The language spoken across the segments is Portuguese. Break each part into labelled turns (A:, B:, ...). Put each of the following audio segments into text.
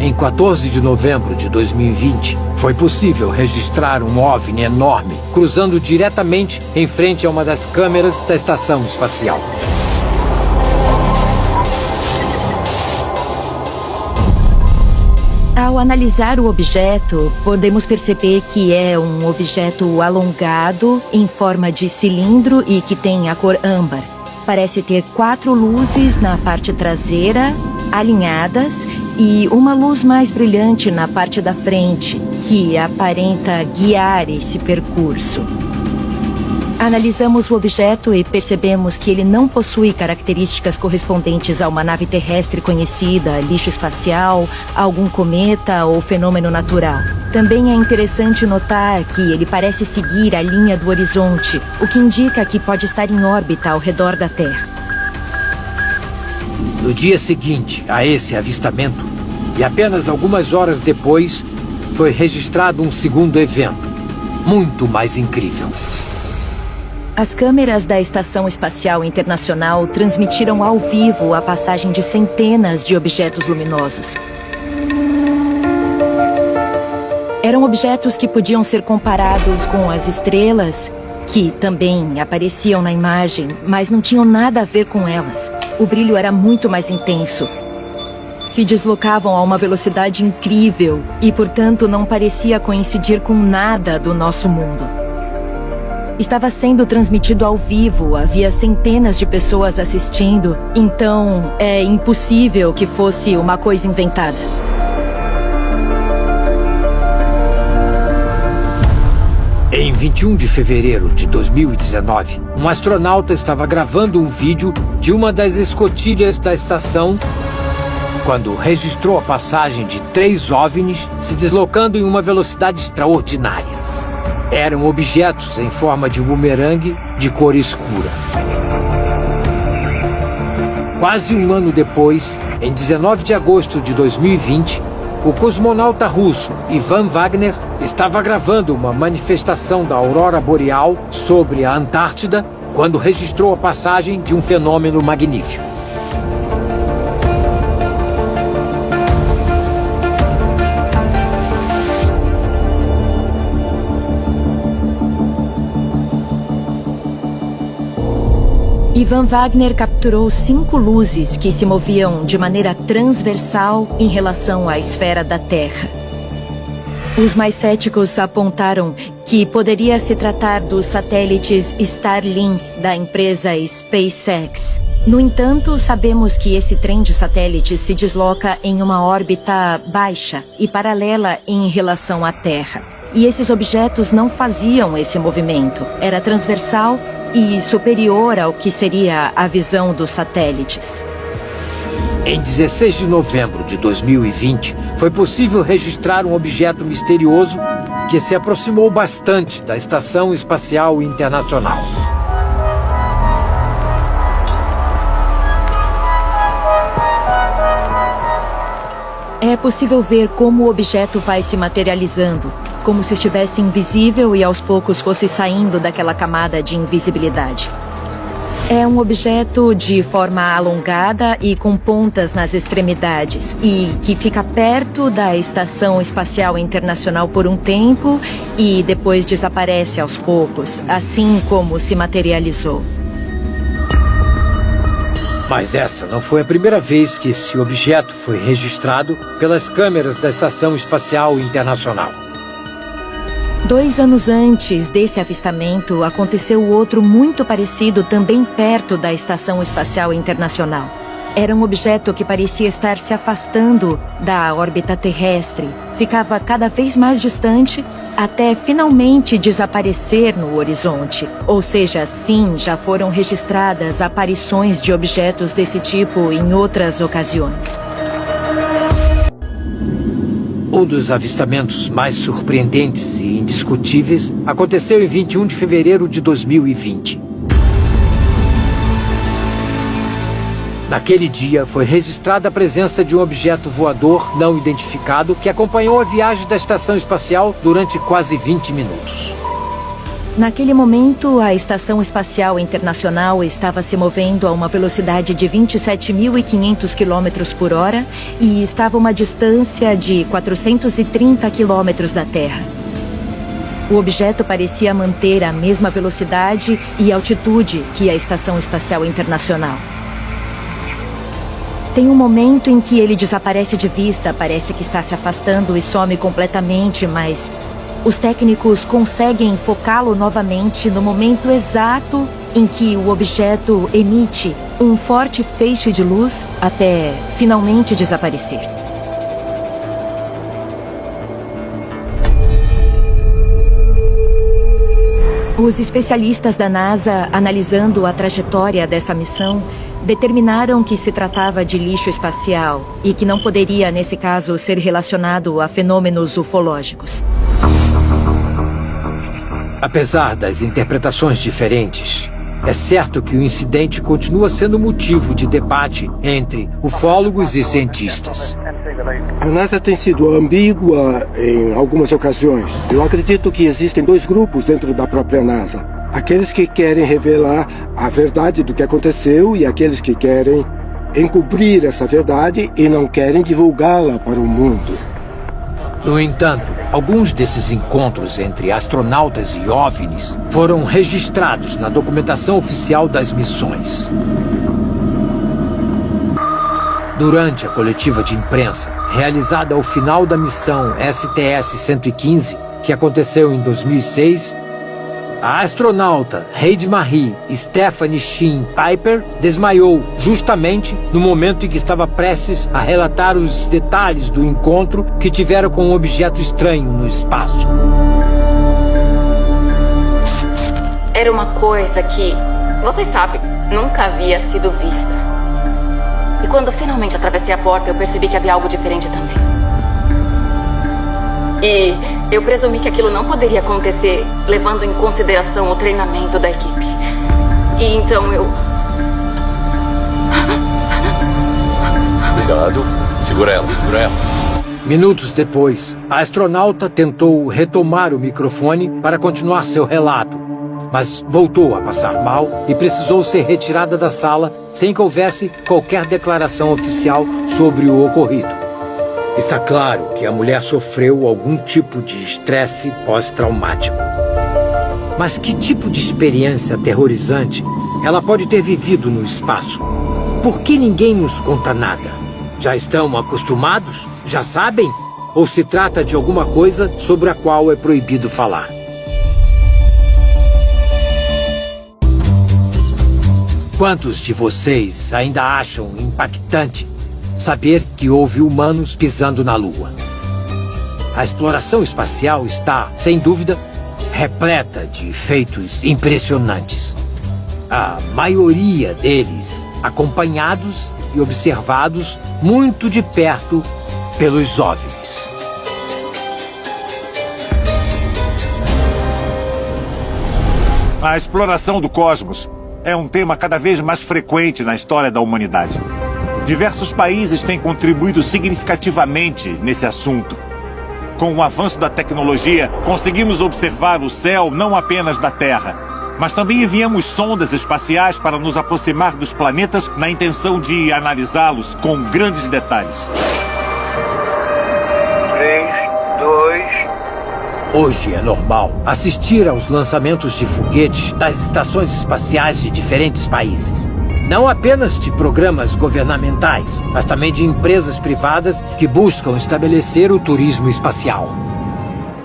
A: Em 14 de novembro de 2020, foi possível registrar um OVNI enorme cruzando diretamente em frente a uma das câmeras da estação espacial.
B: Ao analisar o objeto, podemos perceber que é um objeto alongado, em forma de cilindro e que tem a cor âmbar. Parece ter 4 luzes na parte traseira, alinhadas, e uma luz mais brilhante na parte da frente, que aparenta guiar esse percurso. Analisamos o objeto e percebemos que ele não possui características correspondentes a uma nave terrestre conhecida, lixo espacial, algum cometa ou fenômeno natural. Também é interessante notar que ele parece seguir a linha do horizonte, o que indica que pode estar em órbita ao redor da Terra.
A: No dia seguinte a esse avistamento, e apenas algumas horas depois, foi registrado um segundo evento, muito mais incrível.
B: As câmeras da Estação Espacial Internacional transmitiram ao vivo a passagem de centenas de objetos luminosos. Eram objetos que podiam ser comparados com as estrelas, que também apareciam na imagem, mas não tinham nada a ver com elas. O brilho era muito mais intenso. Se deslocavam a uma velocidade incrível e, portanto, não parecia coincidir com nada do nosso mundo. Estava sendo transmitido ao vivo, havia centenas de pessoas assistindo, então é impossível que fosse uma coisa inventada.
A: Em 21 de fevereiro de 2019, um astronauta estava gravando um vídeo de uma das escotilhas da estação quando registrou a passagem de 3 OVNIs se deslocando em uma velocidade extraordinária. Eram objetos em forma de bumerangue de cor escura. Quase um ano depois, em 19 de agosto de 2020, o cosmonauta russo Ivan Wagner estava gravando uma manifestação da aurora boreal sobre a Antártida quando registrou a passagem de um fenômeno magnífico.
B: Ivan Wagner capturou 5 luzes que se moviam de maneira transversal em relação à esfera da Terra. Os mais céticos apontaram que poderia se tratar dos satélites Starlink da empresa SpaceX. No entanto, sabemos que esse trem de satélites se desloca em uma órbita baixa e paralela em relação à Terra. E esses objetos não faziam esse movimento. Era transversal e superior ao que seria a visão dos satélites.
A: Em 16 de novembro de 2020, foi possível registrar um objeto misterioso que se aproximou bastante da Estação Espacial Internacional.
B: É possível ver como o objeto vai se materializando, como se estivesse invisível e aos poucos fosse saindo daquela camada de invisibilidade. É um objeto de forma alongada e com pontas nas extremidades, e que fica perto da Estação Espacial Internacional por um tempo e depois desaparece aos poucos, assim como se materializou.
A: Mas essa não foi a primeira vez que esse objeto foi registrado pelas câmeras da Estação Espacial Internacional.
B: 2 anos antes desse avistamento, aconteceu outro muito parecido também perto da Estação Espacial Internacional. Era um objeto que parecia estar se afastando da órbita terrestre. Ficava cada vez mais distante até finalmente desaparecer no horizonte. Ou seja, sim, já foram registradas aparições de objetos desse tipo em outras ocasiões.
A: Um dos avistamentos mais surpreendentes e indiscutíveis aconteceu em 21 de fevereiro de 2020. Naquele dia, foi registrada a presença de um objeto voador não identificado que acompanhou a viagem da estação espacial durante quase 20 minutos.
B: Naquele momento, a Estação Espacial Internacional estava se movendo a uma velocidade de 27.500 km por hora e estava a uma distância de 430 km da Terra. O objeto parecia manter a mesma velocidade e altitude que a Estação Espacial Internacional. Tem um momento em que ele desaparece de vista, parece que está se afastando e some completamente, mas os técnicos conseguem focá-lo novamente no momento exato em que o objeto emite um forte feixe de luz até finalmente desaparecer. Os especialistas da NASA, analisando a trajetória dessa missão, determinaram que se tratava de lixo espacial e que não poderia, nesse caso, ser relacionado a fenômenos ufológicos.
A: Apesar das interpretações diferentes, é certo que o incidente continua sendo motivo de debate entre ufólogos e cientistas.
C: A NASA tem sido ambígua em algumas ocasiões. Eu acredito que existem dois grupos dentro da própria NASA. Aqueles que querem revelar a verdade do que aconteceu e aqueles que querem encobrir essa verdade e não querem divulgá-la para o mundo.
A: No entanto, alguns desses encontros entre astronautas e OVNIs foram registrados na documentação oficial das missões. Durante a coletiva de imprensa, realizada ao final da missão STS-115, que aconteceu em 2006, a astronauta Heidi Marie Stephanie Sheen Piper desmaiou justamente no momento em que estava prestes a relatar os detalhes do encontro que tiveram com um objeto estranho no espaço.
D: Era uma coisa que, vocês sabem, nunca havia sido vista. E quando finalmente atravessei a porta, eu percebi que havia algo diferente também. E eu presumi que aquilo não poderia acontecer, levando em consideração o treinamento da equipe. E então eu...
E: Cuidado. Segura ela, segura ela.
A: Minutos depois, a astronauta tentou retomar o microfone para continuar seu relato, mas voltou a passar mal e precisou ser retirada da sala sem que houvesse qualquer declaração oficial sobre o ocorrido. Está claro que a mulher sofreu algum tipo de estresse pós-traumático. Mas que tipo de experiência aterrorizante ela pode ter vivido no espaço? Por que ninguém nos conta nada? Já estão acostumados? Já sabem? Ou se trata de alguma coisa sobre a qual é proibido falar? Quantos de vocês ainda acham impactante saber que houve humanos pisando na Lua? A exploração espacial está, sem dúvida, repleta de feitos impressionantes. A maioria deles acompanhados e observados muito de perto pelos OVNIs.
F: A exploração do cosmos é um tema cada vez mais frequente na história da humanidade. Diversos países têm contribuído significativamente nesse assunto. Com o avanço da tecnologia, conseguimos observar o céu não apenas da Terra, mas também enviamos sondas espaciais para nos aproximar dos planetas na intenção de analisá-los com grandes detalhes.
C: 3, 2...
A: Hoje é normal assistir aos lançamentos de foguetes das estações espaciais de diferentes países. Não apenas de programas governamentais, mas também de empresas privadas que buscam estabelecer o turismo espacial.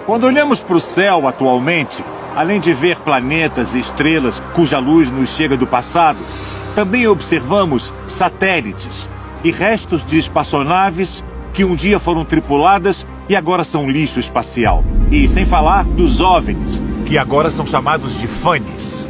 F: Quando olhamos para o céu atualmente, além de ver planetas e estrelas cuja luz nos chega do passado, também observamos satélites e restos de espaçonaves que um dia foram tripuladas e agora são lixo espacial. E sem falar dos OVNIs, que agora são chamados de FUNNIs.